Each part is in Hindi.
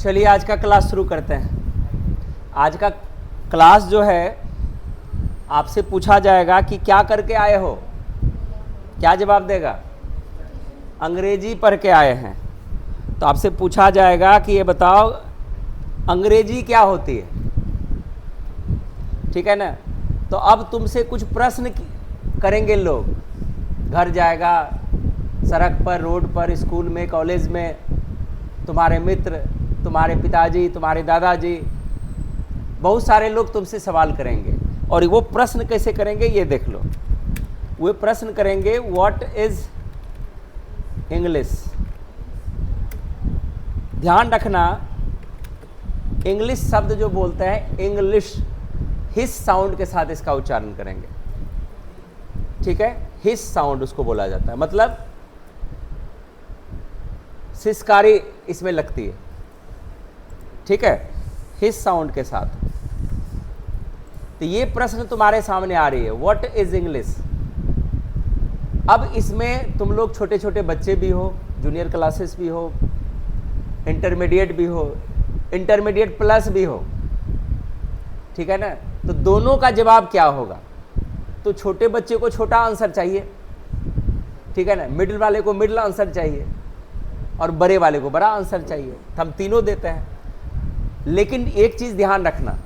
चलिए आज का क्लास शुरू करते हैं। आज का क्लास जो है आपसे पूछा जाएगा कि क्या करके आए हो, क्या जवाब देगा? अंग्रेजी पढ़ के आए हैं। तो आपसे पूछा जाएगा कि ये बताओ अंग्रेजी क्या होती है, ठीक है ना। तो अब तुमसे कुछ प्रश्न करेंगे लोग, घर जाएगा, सड़क पर, रोड पर, स्कूल में, कॉलेज में, तुम्हारे मित्र, तुम्हारे पिताजी, तुम्हारे दादाजी, बहुत सारे लोग तुमसे सवाल करेंगे। और वो प्रश्न कैसे करेंगे ये देख लो। वो प्रश्न करेंगे व्हाट इज इंग्लिश। ध्यान रखना, इंग्लिश शब्द जो बोलते हैं इंग्लिश हिस साउंड के साथ इसका उच्चारण करेंगे, ठीक है। हिस साउंड उसको बोला जाता है, मतलब सिसकारी इसमें लगती है, ठीक है, हिस साउंड के साथ। तो ये प्रश्न तुम्हारे सामने आ रही है, व्हाट इज इंग्लिश। अब इसमें तुम लोग छोटे छोटे बच्चे भी हो, जूनियर क्लासेस भी हो, इंटरमीडिएट भी हो, इंटरमीडिएट प्लस भी हो, ठीक है ना। तो दोनों का जवाब क्या होगा? तो छोटे बच्चे को छोटा आंसर चाहिए, ठीक है ना, मिडिल वाले को मिडिल आंसर चाहिए और बड़े वाले को बड़ा आंसर चाहिए। हम तीनों देते हैं। लेकिन एक चीज़ ध्यान रखना,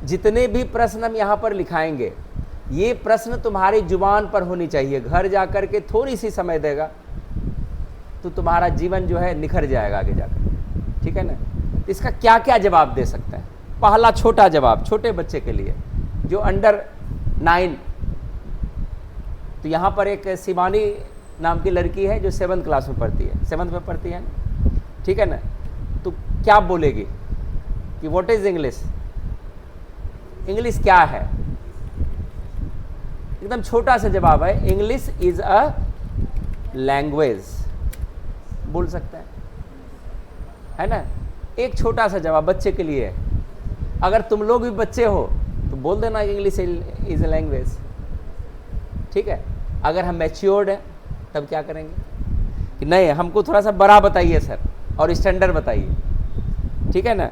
जितने भी प्रश्न हम यहाँ पर लिखाएंगे ये प्रश्न तुम्हारी जुबान पर होनी चाहिए। घर जा कर के थोड़ी सी समय देगा तो तुम्हारा जीवन जो है निखर जाएगा आगे जाकर, ठीक है ना। इसका क्या क्या जवाब दे सकते हैं? पहला छोटा जवाब छोटे बच्चे के लिए जो अंडर 9, तो यहाँ पर एक शिवानी नाम की लड़की है जो 7th क्लास में पढ़ती है, 7th में पढ़ती है ना, ठीक है ना। तो क्या बोलेगी कि व्हाट इज इंग्लिश। इंग्लिश क्या है? एकदम छोटा सा जवाब है, इंग्लिश इज अ लैंग्वेज, बोल सकते हैं, है ना। एक छोटा सा जवाब बच्चे के लिए है। अगर तुम लोग भी बच्चे हो तो बोल देना इंग्लिश इज अ लैंग्वेज, ठीक है। अगर हम मैच्योर्ड हैं तब क्या करेंगे कि नहीं हमको थोड़ा सा बड़ा बताइए सर और स्टैंडर्ड बताइए, ठीक है ना।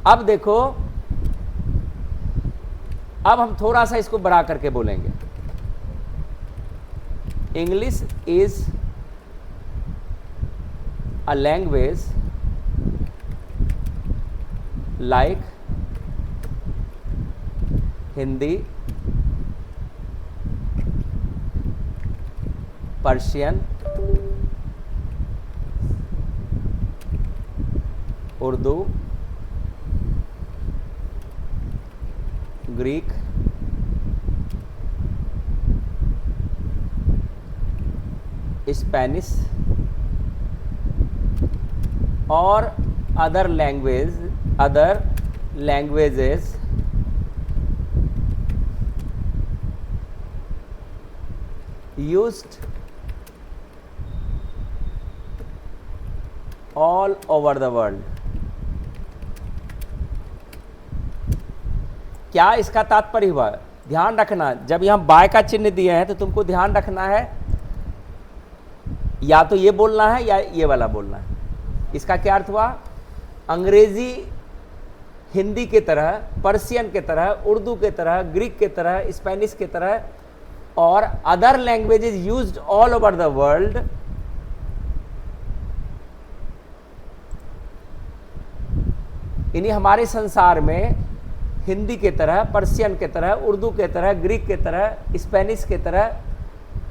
अब देखो, अब हम थोड़ा सा इसको बड़ा करके बोलेंगे, English is a language like Hindi, Persian, Urdu, Greek, Spanish और other languages used all over the world। क्या इसका तात्पर्य हुआ? ध्यान रखना, जब यहां बाय का चिन्ह दिए हैं तो तुमको ध्यान रखना है या तो ये बोलना है या ये वाला बोलना है। इसका क्या अर्थ हुआ? अंग्रेजी हिंदी के तरह, पर्शियन के तरह, उर्दू के तरह, ग्रीक के तरह, स्पेनिश के तरह और other languages used all over the world यानी हमारे संसार में हिंदी के तरह, पर्शियन के तरह, उर्दू के तरह, ग्रीक के तरह, स्पेनिश के तरह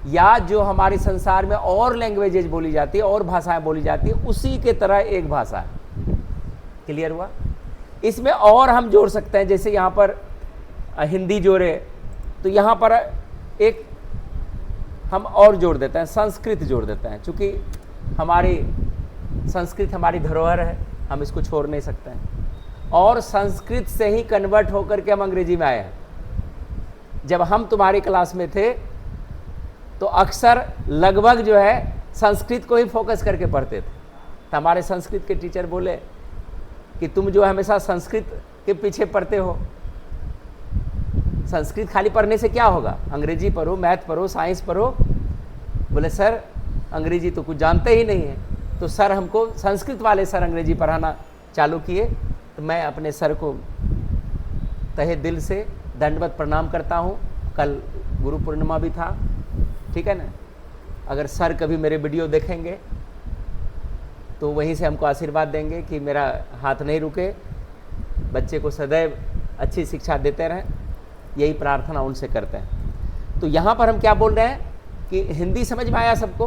या जो हमारे संसार में और लैंग्वेजेस बोली जाती है और भाषाएं बोली जाती है उसी के तरह एक भाषा है। क्लियर हुआ? इसमें और हम जोड़ सकते हैं, जैसे यहाँ पर हिंदी जोड़े तो यहाँ पर एक हम और जोड़ देते हैं, संस्कृत जोड़ देते हैं, क्योंकि हमारी संस्कृत हमारी धरोहर है, हम इसको छोड़ नहीं सकते हैं। और संस्कृत से ही कन्वर्ट होकर के हम अंग्रेजी में आए हैं। जब हम तुम्हारी क्लास में थे तो अक्सर लगभग जो है संस्कृत को ही फोकस करके पढ़ते थे। तो हमारे संस्कृत के टीचर बोले कि तुम जो हमेशा संस्कृत के पीछे पढ़ते हो, संस्कृत खाली पढ़ने से क्या होगा, अंग्रेजी पढ़ो, मैथ पढ़ो, साइंस पढ़ो। बोले सर अंग्रेजी तो कुछ जानते ही नहीं है। तो सर हमको संस्कृत वाले सर अंग्रेजी पढ़ाना चालू किए, तो मैं अपने सर को तहे दिल से दंडवत प्रणाम करता हूँ। कल गुरु पूर्णिमा भी था, ठीक है ना। अगर सर कभी मेरे वीडियो देखेंगे तो वहीं से हमको आशीर्वाद देंगे कि मेरा हाथ नहीं रुके, बच्चे को सदैव अच्छी शिक्षा देते रहें, यही प्रार्थना उनसे करते हैं। तो यहाँ पर हम क्या बोल रहे हैं कि हिंदी समझ में आया सबको?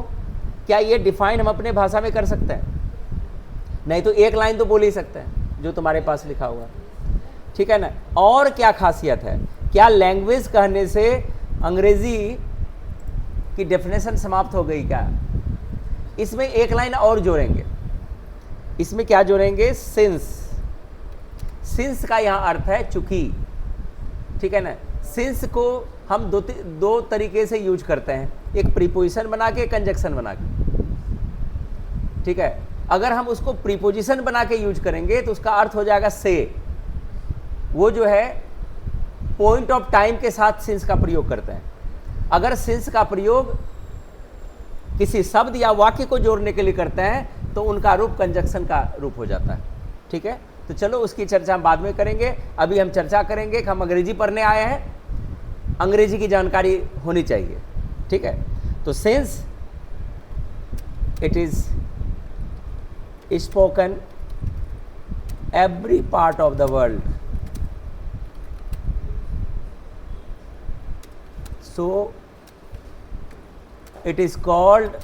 क्या ये डिफाइन हम अपने भाषा में कर सकते हैं? नहीं तो एक लाइन तो बोल ही सकते हैं जो तुम्हारे पास लिखा हुआ है, ठीक है ना। और क्या खासियत है? क्या लैंग्वेज कहने से अंग्रेजी की डेफिनेशन समाप्त हो गई क्या? इसमें एक लाइन और जोड़ेंगे। इसमें क्या जोड़ेंगे? सिंस। सिंस का यहाँ अर्थ है चूंकि, ठीक है ना। सिंस को हम दो तरीके से यूज करते हैं, एक प्रीपोजिशन बना के, कंजक्शन बना के, ठीक है। अगर हम उसको प्रीपोजिशन बना के यूज करेंगे तो उसका अर्थ हो जाएगा से। वो जो है पॉइंट ऑफ टाइम के साथ सिंस का प्रयोग करते हैं। अगर सिंस का प्रयोग किसी शब्द या वाक्य को जोड़ने के लिए करते हैं तो उनका रूप कंजक्शन का रूप हो जाता है, ठीक है। तो चलो उसकी चर्चा हम बाद में करेंगे। अभी हम चर्चा करेंगे कि हम अंग्रेजी पढ़ने आए हैं, अंग्रेजी की जानकारी होनी चाहिए, ठीक है। तो since it is spoken every part of the world, so it is called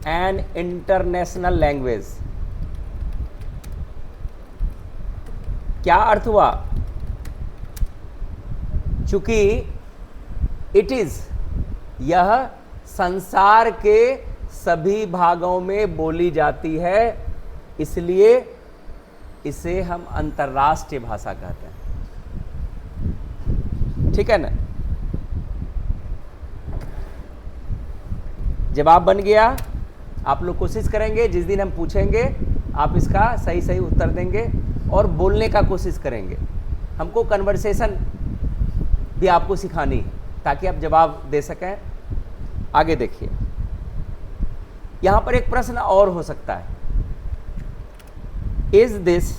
an international language। क्या अर्थ हुआ? चूंकि it is, यह संसार के सभी भागों में बोली जाती है, इसलिए इसे हम अंतर्राष्ट्रीय भाषा कहते हैं, ठीक है ना। जवाब बन गया। आप लोग कोशिश करेंगे, जिस दिन हम पूछेंगे आप इसका सही सही उत्तर देंगे और बोलने का कोशिश करेंगे। हमको कन्वर्सेशन भी आपको सिखानी है ताकि आप जवाब दे सकें। आगे देखिए, यहाँ पर एक प्रश्न और हो सकता है, इज दिस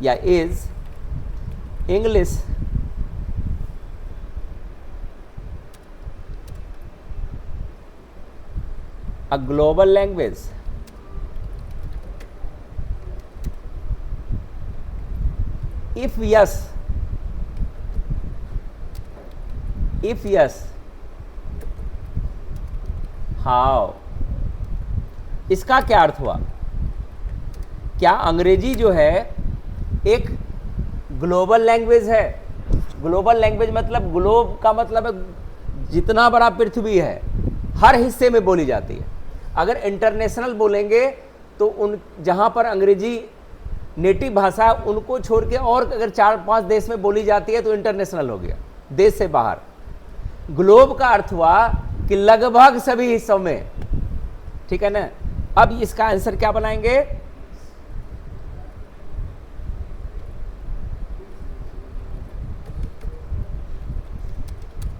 या is English a global language? If yes, how? इसका क्या अर्थ हुआ? क्या अंग्रेजी जो है एक ग्लोबल लैंग्वेज है? ग्लोबल लैंग्वेज मतलब, ग्लोब का मतलब है जितना बड़ा पृथ्वी है हर हिस्से में बोली जाती है। अगर इंटरनेशनल बोलेंगे तो उन जहाँ पर अंग्रेजी नेटिव भाषा है उनको छोड़ के और अगर 4-5 देश में बोली जाती है तो इंटरनेशनल हो गया, देश से बाहर। ग्लोब का अर्थ हुआ कि लगभग सभी हिस्सों में, ठीक है ना। अब इसका आंसर क्या बनाएंगे?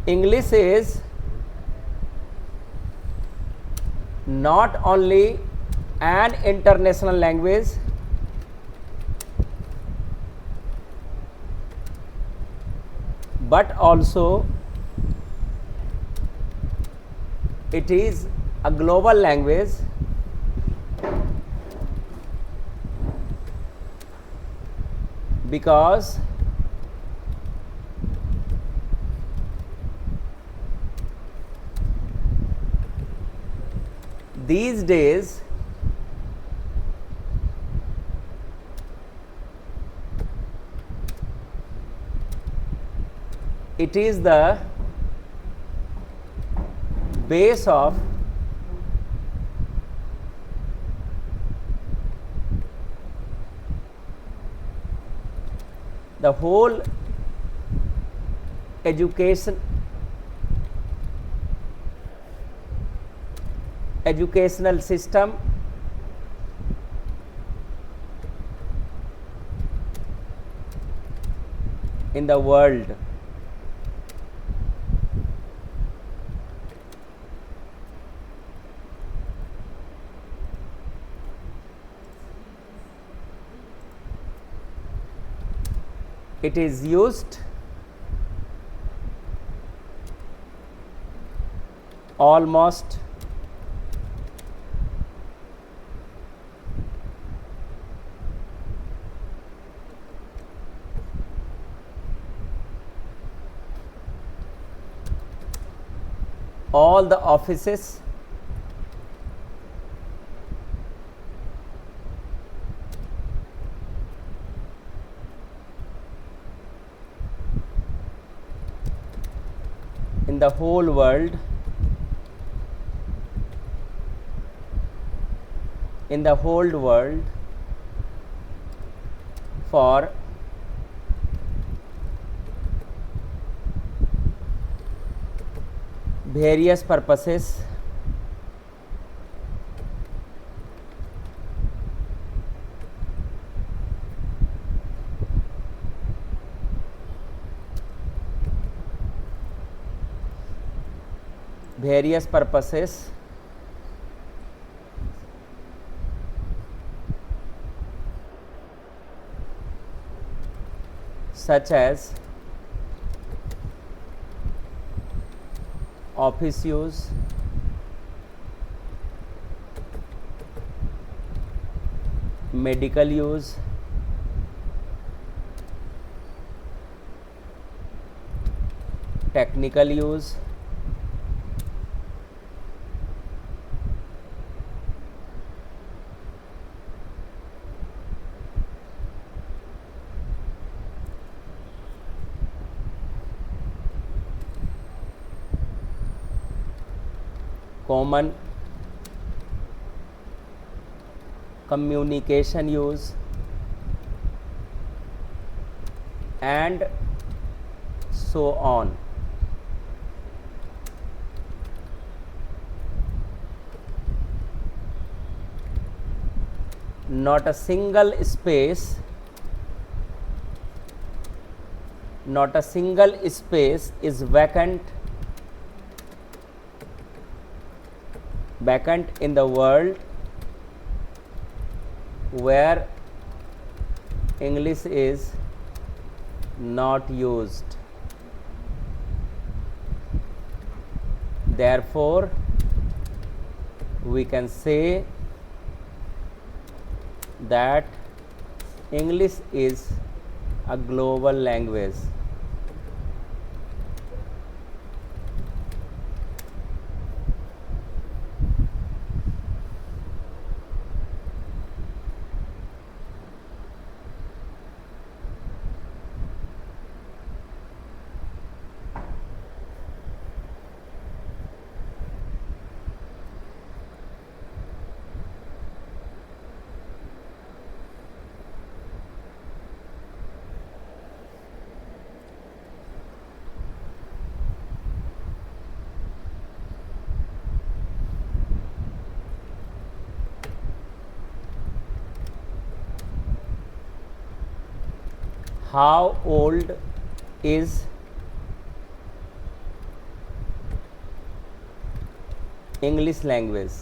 English is not only an international language but also it is a global language because these days it is the base of the whole educational system in the world. It is used almost all the offices in the whole world, in the whole world for various purposes, various purposes such as office use, medical use, technical use, common communication use, and so on. Not a single space, not a single space is vacant in the world where English is not used. Therefore, we can say that English is a global language. How old is English language?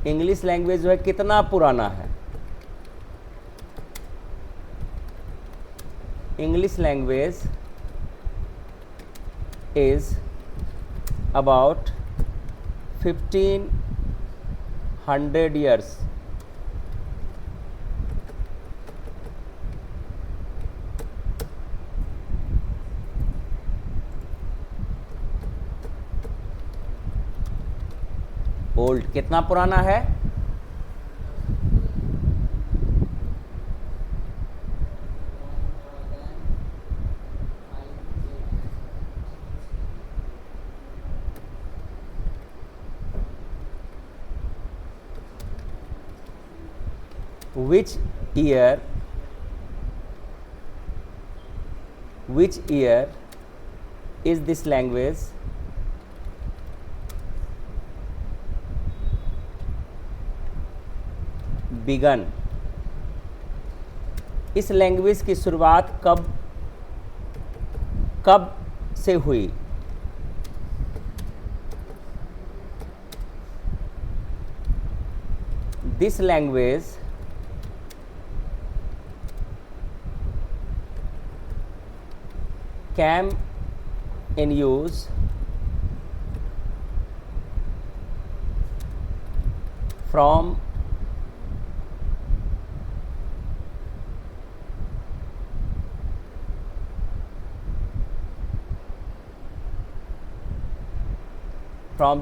English language जो है कितना पुराना है? English language is about 1500 years. Old कितना पुराना है? Which year is this language begun? इस लैंग्वेज की शुरुआत कब से हुई? This language came in use from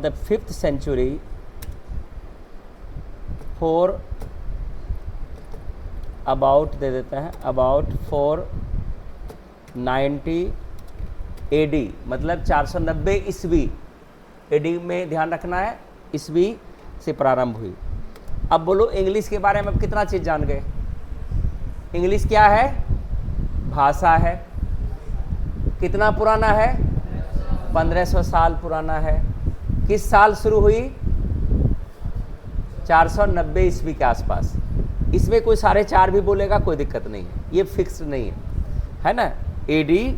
the 5th century for about दे देते हैं about 490 AD, मतलब 490 ईस्वी। AD में ध्यान रखना है, ईस्वी से प्रारंभ हुई। अब बोलो इंग्लिश के बारे में अब कितना चीज़ जान गए। इंग्लिश क्या है? भाषा है। कितना पुराना है? 1500 साल पुराना है। किस साल शुरू हुई? 490 ईस्वी के आसपास। इसमें कोई 4.5 भी बोलेगा, कोई दिक्कत नहीं है, ये फिक्स नहीं है ना। AD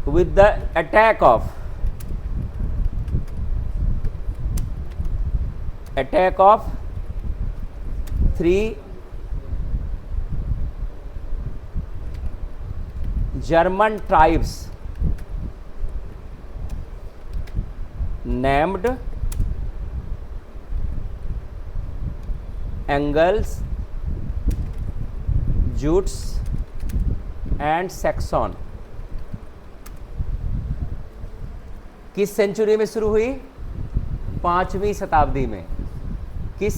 with the attack of three German tribes named Angles, Jutes and Saxon किस सेंचुरी में शुरू हुई? 5वीं शताब्दी में। किस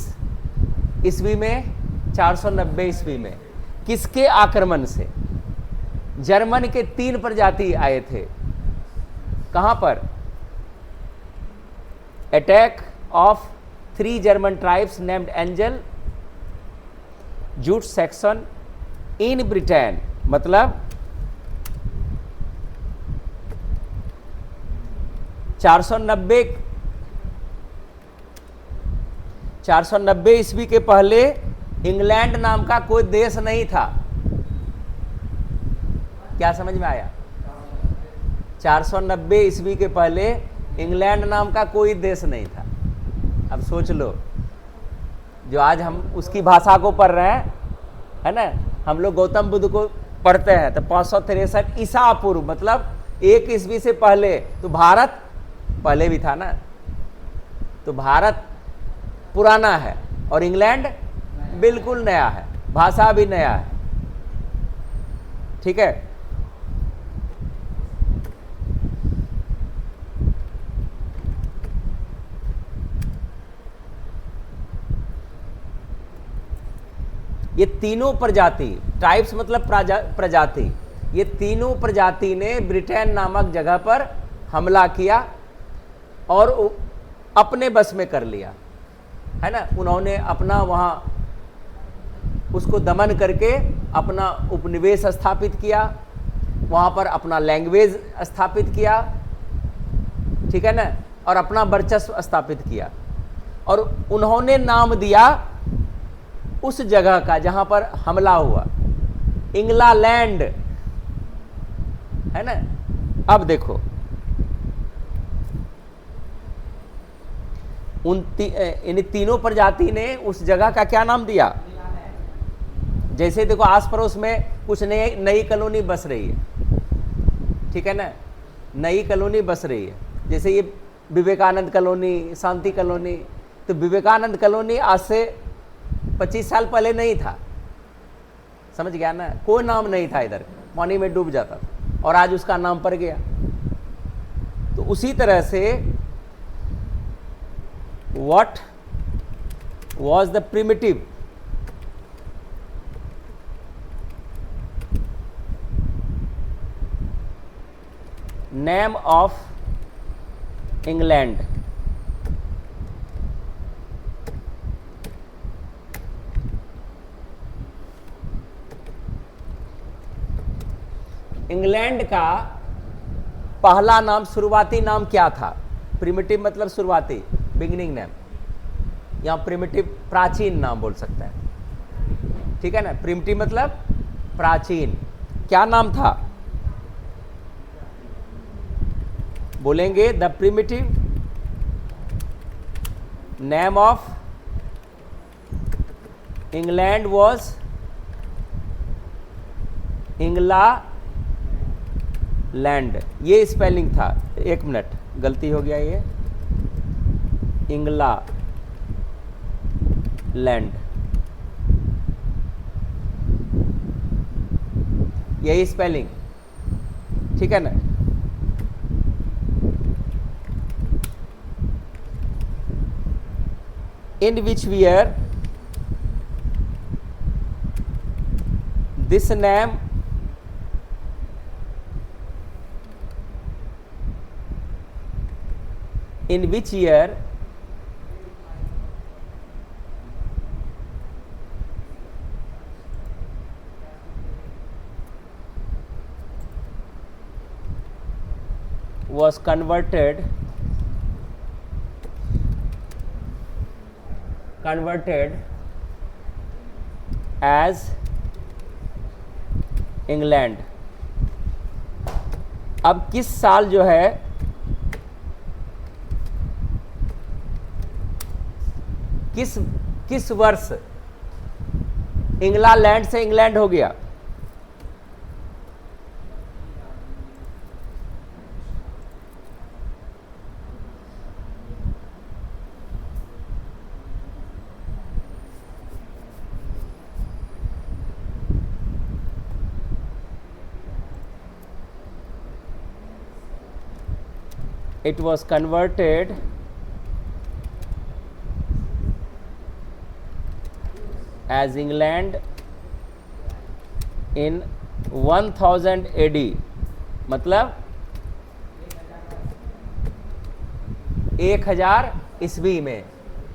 ईस्वी में? 490 ईस्वी में। किसके आक्रमण से? जर्मन के 3 प्रजाति आए थे। कहां पर? Attack of 3 German tribes named angel, jute, Saxon in Britain, मतलब 490 ईस्वी के पहले इंग्लैंड नाम का कोई देश नहीं था। क्या समझ में आया? 490 ईस्वी के पहले इंग्लैंड नाम का कोई देश नहीं था। अब सोच लो, जो आज हम उसकी भाषा को पढ़ रहे हैं, है ना, हम लोग गौतम बुद्ध को पढ़ते हैं तो 563 ईसा पूर्व, मतलब 1 ईस्वी से पहले। तो भारत पहले भी था ना। तो भारत पुराना है और इंग्लैंड बिल्कुल नया है, भाषा भी नया है। ठीक है। ये तीनों प्रजाति, ट्राइब्स मतलब प्रजाति, ये तीनों प्रजाति ने ब्रिटेन नामक जगह पर हमला किया और अपने बस में कर लिया, है ना। उन्होंने अपना वहाँ उसको दमन करके अपना उपनिवेश स्थापित किया, वहाँ पर अपना लैंग्वेज स्थापित किया, ठीक है ना, और अपना वर्चस्व स्थापित किया। और उन्होंने नाम दिया उस जगह का जहाँ पर हमला हुआ, इंग्लैंड, है ना। अब देखो, इन तीनों प्रजाति ने उस जगह का क्या नाम दिया? जैसे देखो आस पड़ोस में कुछ नई कॉलोनी बस रही है, ठीक है ना, नई कॉलोनी बस रही है। जैसे ये विवेकानंद कॉलोनी, शांति कॉलोनी। तो विवेकानंद कॉलोनी आज से 25 साल पहले नहीं था, समझ गया ना। कोई नाम नहीं था, इधर पानी में डूब जाता था, और आज उसका नाम पड़ गया। तो उसी तरह से what was the primitive name of England? England का पहला नाम, शुरुआती नाम क्या था? प्रिमिटिव मतलब शुरुआती, बिगिनिंग नेम, या प्रिमिटिव प्राचीन नाम बोल सकते हैं, ठीक है ना। प्रिमिटिव मतलब प्राचीन। क्या नाम था? बोलेंगे the primitive name of England was Engla land, ये स्पेलिंग था, एक मिनट गलती हो गया, ये इंग्ला लैंड, यही स्पेलिंग, ठीक है ना। In which year this name in which year was converted as England. अब किस साल जो है किस वर्ष इंग्ला लैंड से इंग्लैंड हो गया? It was converted as England in 1000 AD, मतलब 1000 ईस्वी में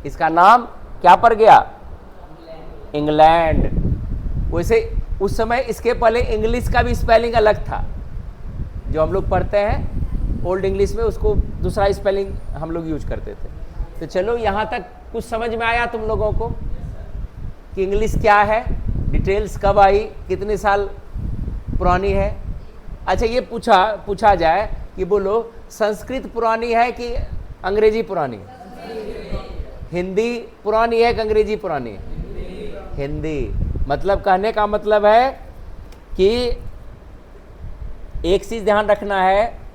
इसका नाम क्या पड़ गया? इंग्लैंड। वैसे उस समय इसके पहले इंग्लिश का भी स्पेलिंग अलग था, जो हम लोग पढ़ते हैं ओल्ड इंग्लिश में, उसको दूसरा स्पेलिंग हम लोग यूज करते थे। तो चलो यहाँ तक कुछ समझ में आया तुम लोगों को कि इंग्लिश क्या है, डिटेल्स कब आई, कितने साल पुरानी है। अच्छा ये पूछा जाए कि बोलो संस्कृत पुरानी है कि अंग्रेजी पुरानी? हिंदी पुरानी है कि अंग्रेजी पुरानी है? हिंदी। मतलब कहने का मतलब है कि एक चीज ध्यान रखना है,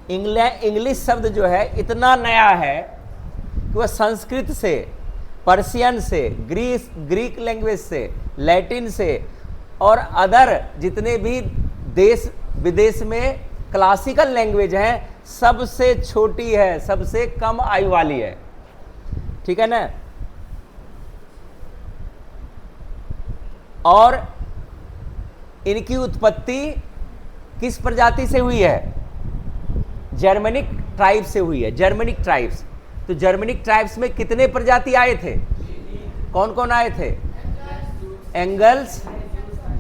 इंग्लिश शब्द जो है इतना नया है कि वह संस्कृत से, पर्शियन से, ग्रीक लैंग्वेज से, लैटिन से और अदर जितने भी देश विदेश में क्लासिकल लैंग्वेज हैं सबसे छोटी है, सबसे कम आयु वाली है, ठीक है ना। और इनकी उत्पत्ति किस प्रजाति से हुई है? जर्मनिक ट्राइब से हुई है, जर्मनिक ट्राइब्स। तो जर्मनिक ट्राइब्स में कितने प्रजाति आए थे? कौन कौन आए थे? Angles,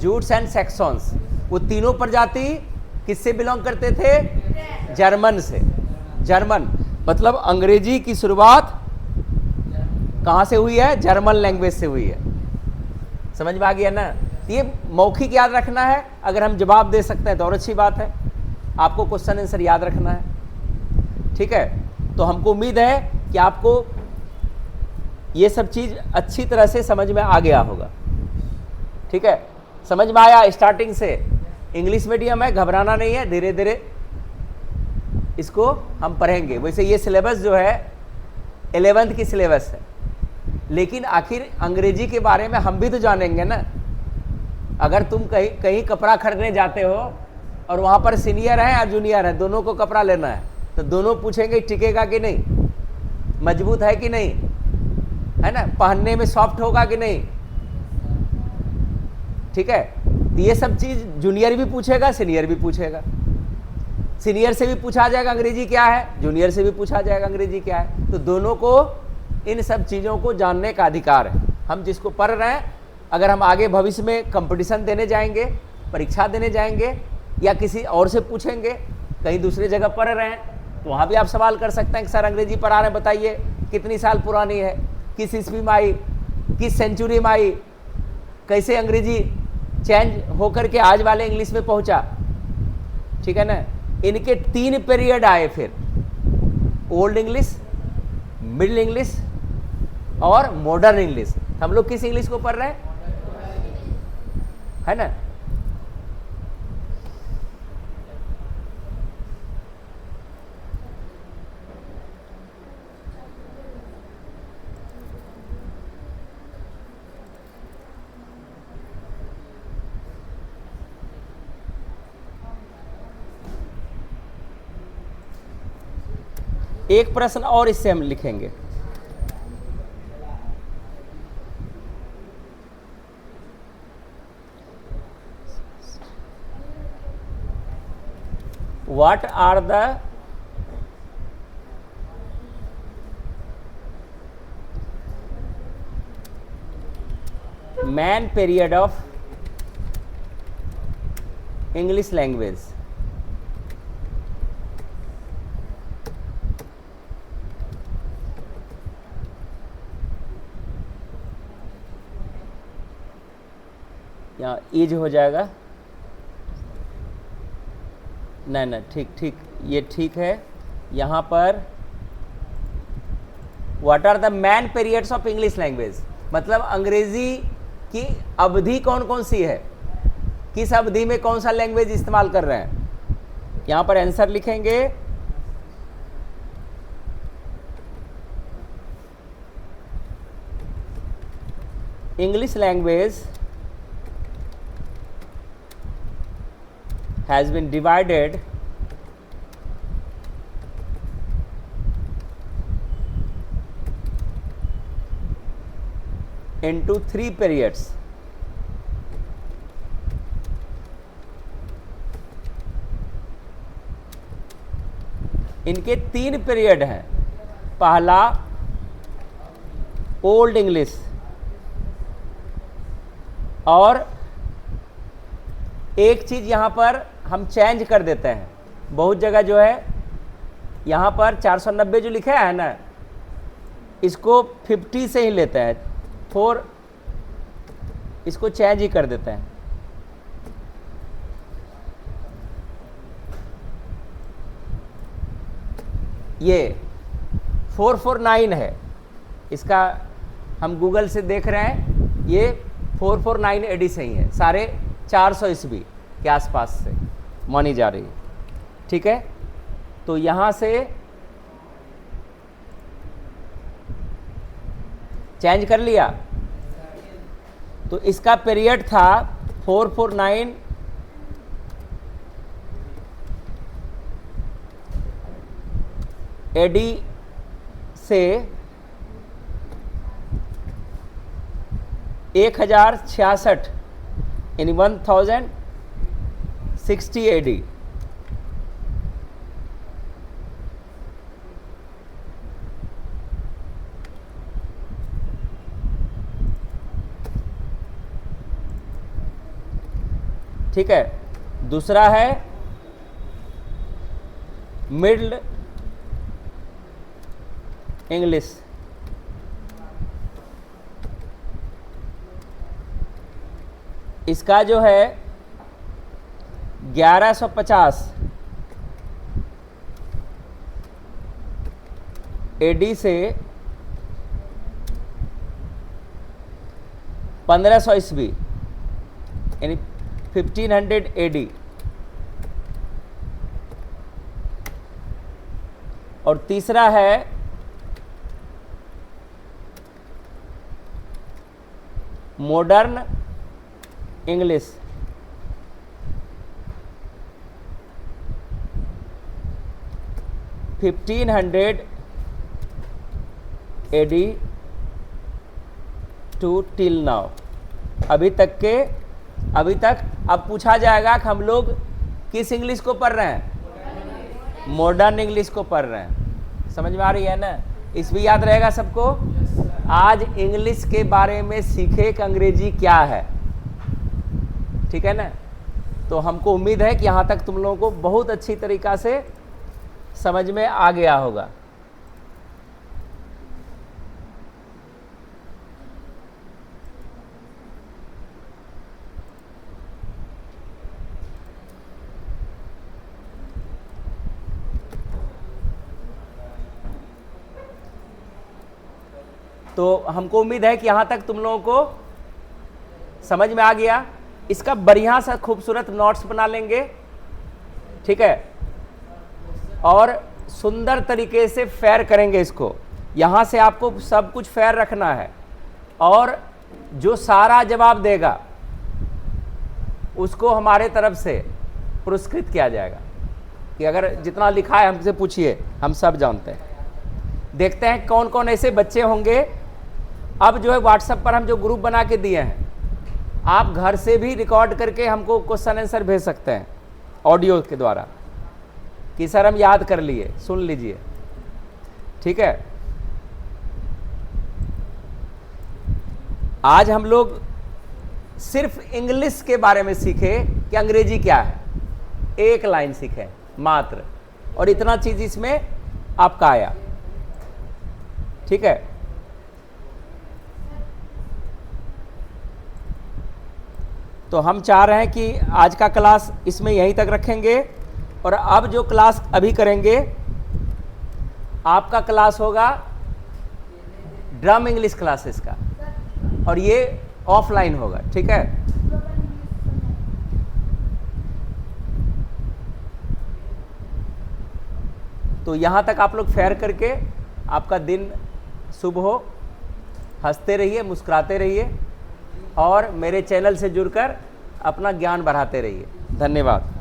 Jutes and Saxons. वो तीनों प्रजाति किससे बिलोंग करते थे? जर्मन से। जर्मन मतलब अंग्रेजी की शुरुआत कहाँ से हुई है? जर्मन लैंग्वेज से हुई है। समझ में आ गया ना। ये मौखिक याद रखना है, अगर हम जवाब दे सकते हैं तो और अच्छी बात है। आपको क्वेश्चन आंसर याद रखना है, ठीक है। तो हमको उम्मीद है कि आपको ये सब चीज़ अच्छी तरह से समझ में आ गया होगा, ठीक है। समझ में आया? स्टार्टिंग से इंग्लिश मीडियम है, घबराना नहीं है, धीरे धीरे इसको हम पढ़ेंगे। वैसे ये सिलेबस जो है 11th की सिलेबस है, लेकिन आखिर अंग्रेजी के बारे में हम भी तो जानेंगे ना। अगर तुम कहीं कपड़ा खरीदने जाते हो और वहाँ पर सीनियर है या जूनियर है, दोनों को कपड़ा लेना है, तो दोनों पूछेंगे टिकेगा कि नहीं, मजबूत है कि नहीं, है ना, पहनने में सॉफ्ट होगा कि नहीं, ठीक है। तो ये सब चीज़ जूनियर भी पूछेगा, सीनियर भी पूछेगा। सीनियर से भी पूछा जाएगा अंग्रेजी क्या है, जूनियर से भी पूछा जाएगा अंग्रेजी क्या है। तो दोनों को इन सब चीज़ों को जानने का अधिकार है। हम जिसको पढ़ रहे हैं, अगर हम आगे भविष्य में कंपटीशन देने जाएंगे, परीक्षा देने जाएंगे या किसी और से पूछेंगे, कहीं दूसरे जगह पढ़ रहे हैं, तो वहाँ भी आप सवाल कर सकते हैं कि सर अंग्रेजी पढ़ा रहे हैं, बताइए कितनी साल पुरानी है, किस ईस्वी में आई, किस सेंचुरी में आई, कैसे अंग्रेजी चेंज होकर के आज वाले इंग्लिश में पहुँचा, ठीक है ना। इनके 3 पीरियड आए फिर, ओल्ड इंग्लिश, मिडिल इंग्लिश और मॉडर्न इंग्लिश। हम लोग किस इंग्लिश को पढ़ रहे हैं? है ना। एक प्रश्न और इससे हम लिखेंगे। What are the main period of English language? यहाँ ईज हो जाएगा। नहीं, ठीक, ये ठीक है। यहाँ पर what are the main periods of English language, मतलब अंग्रेजी की अवधि कौन कौन सी है, किस अवधि में कौन सा लैंग्वेज इस्तेमाल कर रहे हैं। यहाँ पर आंसर लिखेंगे English language has been divided into 3 periods. इनके 3 पीरियड हैं। पहला ओल्ड इंग्लिश, और एक चीज यहां पर हम चेंज कर देते हैं। बहुत जगह जो है यहाँ पर 490 जो लिखा है ना, इसको 50 से ही लेते हैं, 4 इसको चेंज ही कर देते हैं। ये 449 है, इसका हम गूगल से देख रहे हैं, ये 449 एडी से ही है, 450 ईस्वी के आसपास से मानी जा रही है। ठीक है, तो यहाँ से चेंज कर लिया। तो इसका पीरियड था 449 एडी से 1066 इन 1060 एडी। ठीक है, दूसरा है मिडल इंग्लिश, इसका जो है 1150 एडी से 1500 ईस्वी यानी 1500 एडी। और तीसरा है modern English, AD to till now. अभी तक अब पूछा जाएगा कि हम लोग किस इंग्लिश को पढ़ रहे हैं, मॉडर्न इंग्लिश को पढ़ रहे हैं। समझ में आ रही है ना, इस भी याद रहेगा सबको। आज इंग्लिश के बारे में सीखे कि अंग्रेजी क्या है, ठीक है ना। तो हमको उम्मीद है कि यहाँ तक तुम लोगों को बहुत अच्छी तरीक़ा से समझ में आ गया होगा। तो हमको उम्मीद है कि यहाँ तक तुम लोगों को समझ में आ गया। इसका बढ़िया सा खूबसूरत नोट्स बना लेंगे, ठीक है, और सुंदर तरीके से फेयर करेंगे इसको। यहाँ से आपको सब कुछ फेयर रखना है, और जो सारा जवाब देगा उसको हमारे तरफ से पुरस्कृत किया जाएगा, कि अगर जितना लिखा है हमसे पूछिए, हम सब जानते हैं। देखते हैं कौन कौन ऐसे बच्चे होंगे। अब जो है व्हाट्सएप पर हम जो ग्रुप बना के दिए हैं, आप घर से भी रिकॉर्ड करके हमको क्वेश्चन आंसर भेज सकते हैं ऑडियो के द्वारा, कि सर हम याद कर लिए, सुन लीजिए, ठीक है। आज हम लोग सिर्फ इंग्लिश के बारे में सीखे कि अंग्रेजी क्या है, एक लाइन सीखे मात्र, और इतना चीज इसमें आपका आया, ठीक है। तो हम चाह रहे हैं कि आज का क्लास इसमें यहीं तक रखेंगे, और अब जो क्लास अभी करेंगे, आपका क्लास होगा ड्रम इंग्लिश क्लासेस का, और ये ऑफलाइन होगा, ठीक है। तो यहाँ तक आप लोग फेयर करके आपका दिन शुभ हो, हंसते रहिए, मुस्कुराते रहिए, और मेरे चैनल से जुड़कर अपना ज्ञान बढ़ाते रहिए। धन्यवाद।